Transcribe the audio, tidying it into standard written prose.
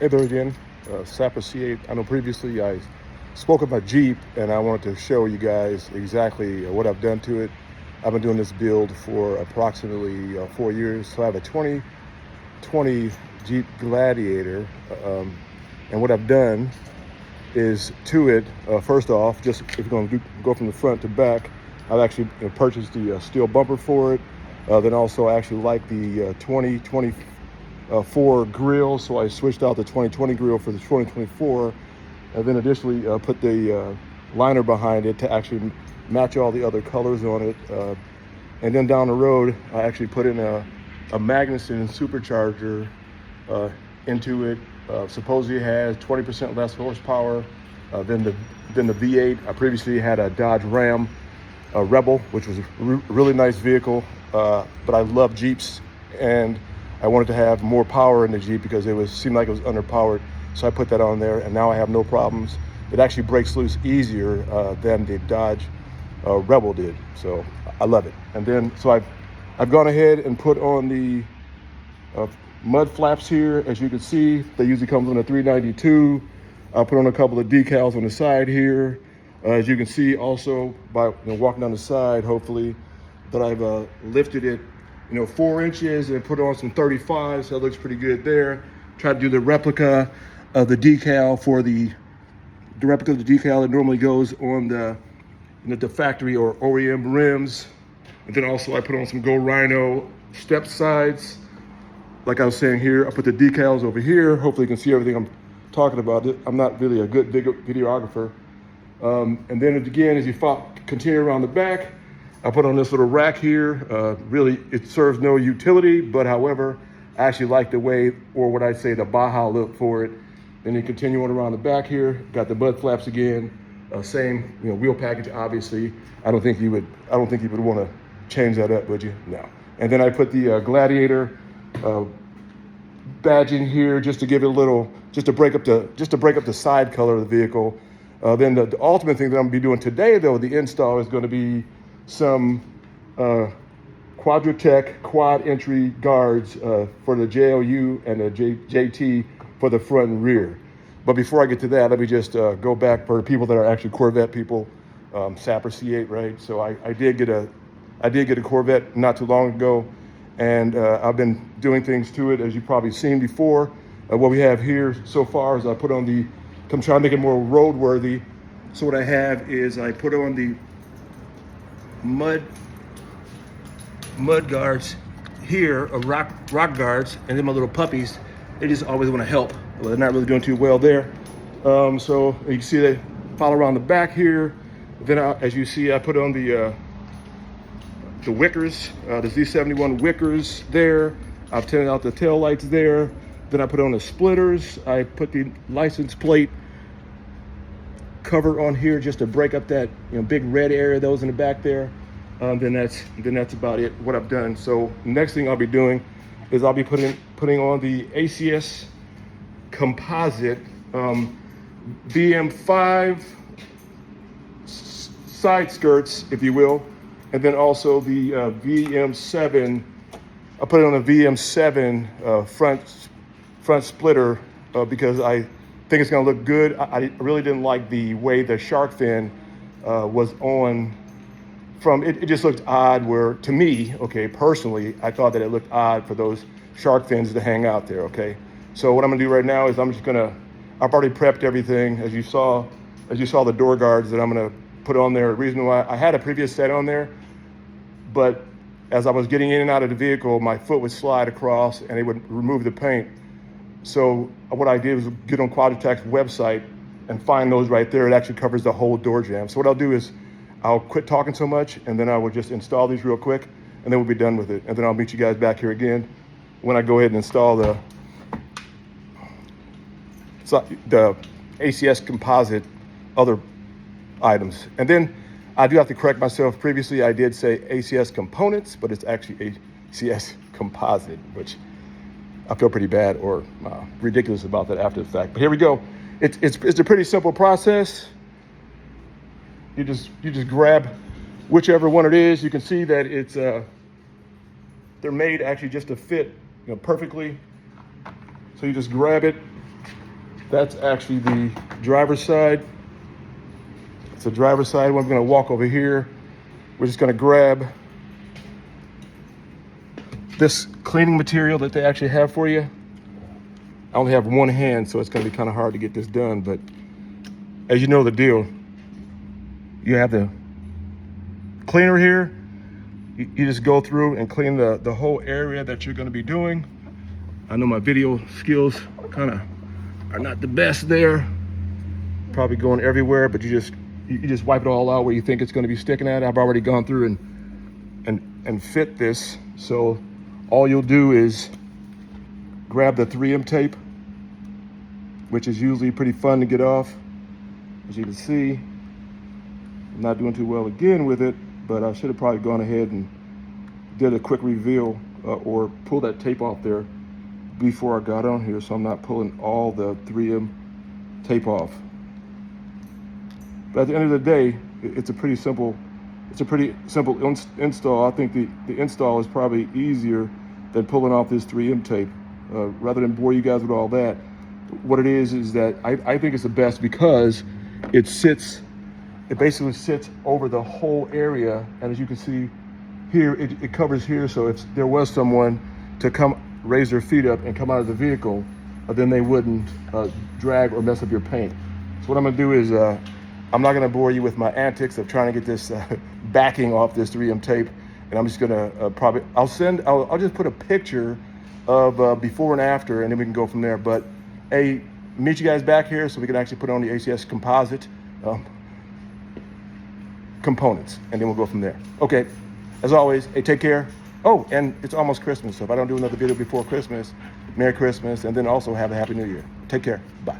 Hey there again, Sapper C8. I know previously I spoke about Jeep and I wanted to show you guys exactly what I've done to it. I've been doing this build for approximately 4 years. So I have a 2020 Jeep Gladiator, and what I've done is to it, first off, just if you're going to go from the front to back, I've actually purchased the steel bumper for it. Then also I actually like the 2024 grill, so I switched out the 2020 grill for the 2024, and then additionally put the liner behind it to actually match all the other colors on it. And then down the road, I actually put in a Magnuson supercharger into it. Supposedly it has 20% less horsepower than the V8. I previously had a Dodge Ram Rebel, which was a really nice vehicle, but I love Jeeps, and I wanted to have more power in the Jeep because seemed like it was underpowered. So I put that on there, and now I have no problems. It actually breaks loose easier than the Dodge Rebel did. So I love it. And then, so I've gone ahead and put on the mud flaps here. As you can see, they usually come on a 392. I put on a couple of decals on the side here. As you can see also by walking down the side, hopefully, that I've lifted it 4 inches and put on some 35s, so it looks pretty good there. Try to do the replica of the decal for the replica of the decal that normally goes on the factory or OEM rims. And then also I put on some Go Rhino step sides. Like I was saying here, I put the decals over here. Hopefully you can see everything I'm talking about. I'm not really a good videographer. And then again, as you continue around the back, I put on this little rack here. Really, it serves no utility, but however, I actually like the way, or what I say, the Baja look for it. Then you continue on around the back here, got the mud flaps again, same wheel package. Obviously, I don't think you would want to change that up, would you? No. And then I put the Gladiator badging here just to give it a little, just to break up the side color of the vehicle. Then the ultimate thing that I'm gonna be doing today, though, the install is going to be some Quadratec quad entry guards for the JLU and the JT for the front and rear. But before I get to that, let me just go back for people that are actually Corvette people. Sapper C8, right? So I did get a Corvette not too long ago, and I've been doing things to it, as you've probably seen before. What we have here so far is I put on I'm trying to make it more roadworthy. So what I have is I put on the mud guards here, rock guards, and then my little puppies, they just always want to help. Well, they're not really doing too well there. So you can see they follow around the back here. Then as you see, I put on the Wickers, the Z71 Wickers there. I've tinted out the tail lights there. Then I put on the splitters. I put the license plate cover on here just to break up that big red area that was in the back there. Then that's about it, what I've done. So next thing I'll be doing is I'll be putting on the ACS composite VM5 side skirts, if you will, and then also the VM7. I put it on a VM7 front splitter because I think it's going to look good. I really didn't like the way the shark fin was on. It just looked odd, where to me, okay, personally, I thought that it looked odd for those shark fins to hang out there, okay? So what I'm gonna do right now is I've already prepped everything. As you saw the door guards that I'm gonna put on there. The reason why I had a previous set on there, but as I was getting in and out of the vehicle, my foot would slide across and it would remove the paint. So what I did was get on Quadratec's website and find those right there. It actually covers the whole door jamb. So what I'll do is I'll quit talking so much, and then I will just install these real quick, and then we'll be done with it. And then I'll meet you guys back here again when I go ahead and install the ACS composite other items. And then I do have to correct myself. Previously, I did say ACS components, but it's actually ACS composite, which I feel pretty bad or ridiculous about that after the fact. But here we go. It's a pretty simple process. You just grab whichever one it is. You can see that it's they're made actually just to fit perfectly. So you just grab it That's actually the driver's side. It's the driver's side. We're gonna walk over here. We're just gonna grab this cleaning material that they actually have for you. I only have one hand, so it's gonna be kind of hard to get this done, but as you know the deal, you have the cleaner here. You just go through and clean the whole area that you're gonna be doing. I know my video skills kind of are not the best there. Probably going everywhere, but you just wipe it all out where you think it's gonna be sticking at. I've already gone through and fit this. So all you'll do is grab the 3M tape, which is usually pretty fun to get off. As you can see, I'm not doing too well again with it, but I should have probably gone ahead and did a quick reveal or pull that tape off there before I got on here, so I'm not pulling all the 3M tape off. But at the end of the day, it's a pretty simple install. I think the install is probably easier than pulling off this 3M tape. Rather than bore you guys with all that, what it is that I think it's the best because it basically sits over the whole area, and as you can see here, it covers here, so if there was someone to come raise their feet up and come out of the vehicle, then they wouldn't drag or mess up your paint. So what I'm gonna do is, I'm not gonna bore you with my antics of trying to get this backing off this 3M tape, and I'm just gonna I'll just put a picture of before and after, and then we can go from there. But hey, meet you guys back here so we can actually put on the ACS composite components, and then we'll go from there. Okay, as always, hey, take care. Oh, and it's almost Christmas, so if I don't do another video before Christmas, Merry Christmas, and then also have a Happy New Year. Take care, bye.